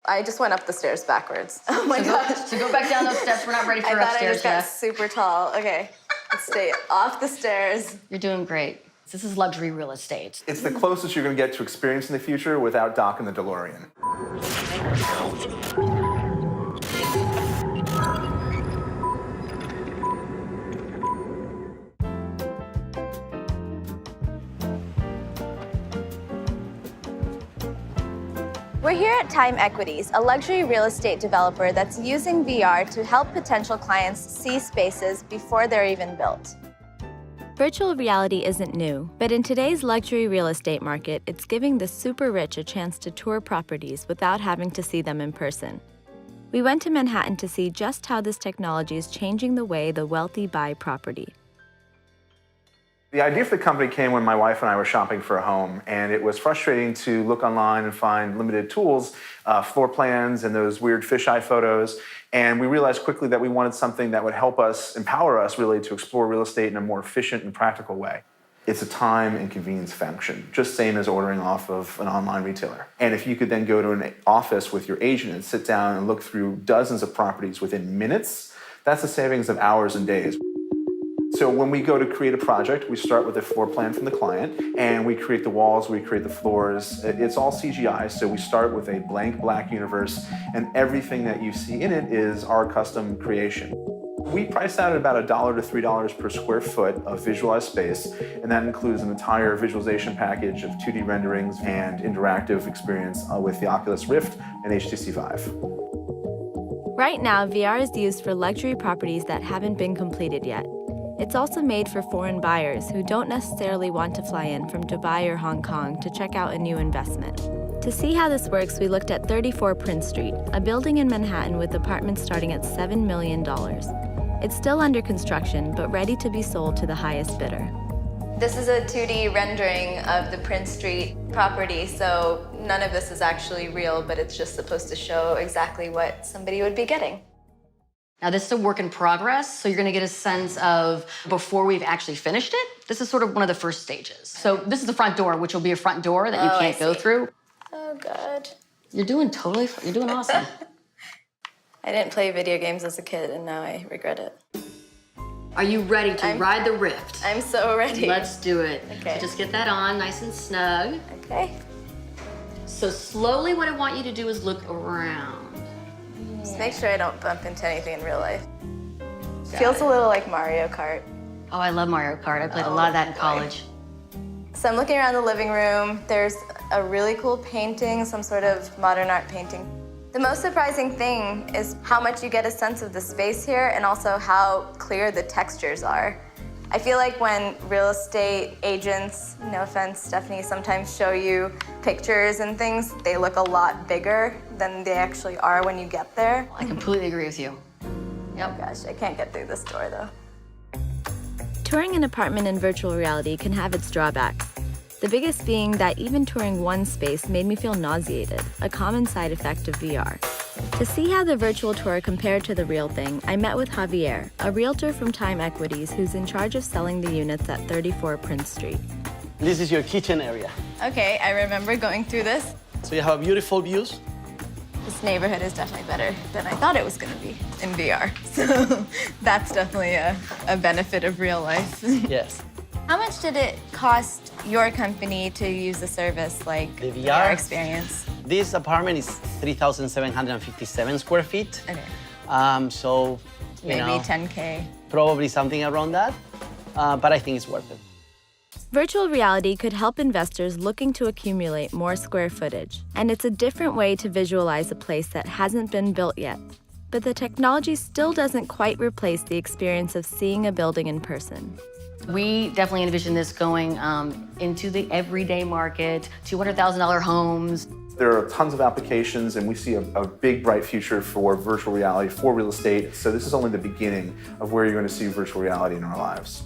I just went up the stairs backwards. Oh my gosh. So go back down those steps. We're not ready for upstairs I just got yet. super tall. Okay, let's stay off the stairs. You're doing great. This is luxury real estate. It's the closest you're going to get to experiencing the future without docking the DeLorean. We're here at Time Equities, a luxury real estate developer that's using VR to help potential clients see spaces before they're even built. Virtual reality isn't new, but in today's luxury real estate market, it's giving the super rich a chance to tour properties without having to see them in person. We went to Manhattan to see just how this technology is changing the way the wealthy buy property. The idea for the company came when my wife and I were shopping for a home, and it was frustrating to look online and find limited tools, floor plans, and those weird fisheye photos. And we realized quickly that we wanted something that would help us, empower us really to explore real estate in a more efficient and practical way. It's a time and convenience function, just same as ordering off of an online retailer. And if you could then go to an office with your agent and sit down and look through dozens of properties within minutes, that's a savings of hours and days. So when we go to create a project, we start with a floor plan from the client, and we create the walls, we create the floors. It's all CGI, so we start with a blank black universe, and everything that you see in it is our custom creation. We price out at about $1 to $3 per square foot of visualized space, and that includes an entire visualization package of 2D renderings and interactive experience with the Oculus Rift and HTC Vive. Right now, VR is used for luxury properties that haven't been completed yet. It's also made for foreign buyers who don't necessarily want to fly in from Dubai or Hong Kong to check out a new investment. To see how this works, we looked at 34 Prince Street, a building in Manhattan with apartments starting at $7 million. It's still under construction, but ready to be sold to the highest bidder. This is a 2D rendering of the Prince Street property, so none of this is actually real, but it's just supposed to show exactly what somebody would be getting. Now, this is a work in progress, so you're gonna get a sense of before we've actually finished it. This is sort of one of the first stages. So this is the front door, which will be a front door that you can't go through. Oh, God. You're doing you're doing awesome. I didn't play video games as a kid, and now I regret it. Are you ready to ride the Rift? I'm so ready. Let's do it. Okay. So just get that on nice and snug. Okay. So slowly what I want you to do is look around. Just make sure I don't bump into anything in real life. Feels a little like Mario Kart. Oh, I love Mario Kart. I played a lot of that in college. So I'm looking around the living room. There's a really cool painting, some sort of modern art painting. The most surprising thing is how much you get a sense of the space here and also how clear the textures are. I feel like when real estate agents, no offense, Stephanie, sometimes show you pictures and things, they look a lot bigger than they actually are when you get there. I completely agree with you. Yep. Oh gosh, I can't get through this door though. Touring an apartment in virtual reality can have its drawbacks. The biggest being that even touring one space made me feel nauseated, a common side effect of VR. To see how the virtual tour compared to the real thing, I met with Javier, a realtor from Time Equities who's in charge of selling the units at 34 Prince Street. This is your kitchen area. Okay, I remember going through this. So you have beautiful views. This neighborhood is definitely better than I thought it was going to be in VR. So that's definitely a benefit of real life. Yes. How much did it cost your company to use the service, like The VR experience? This apartment is 3,757 square feet. Okay. So, Maybe you know, 10K. probably something around that, but I think it's worth it. Virtual reality could help investors looking to accumulate more square footage, and it's a different way to visualize a place that hasn't been built yet. But the technology still doesn't quite replace the experience of seeing a building in person. We definitely envision this going into the everyday market, $200,000 homes. There are tons of applications, and we see a big, bright future for virtual reality, for real estate. So this is only the beginning of where you're going to see virtual reality in our lives.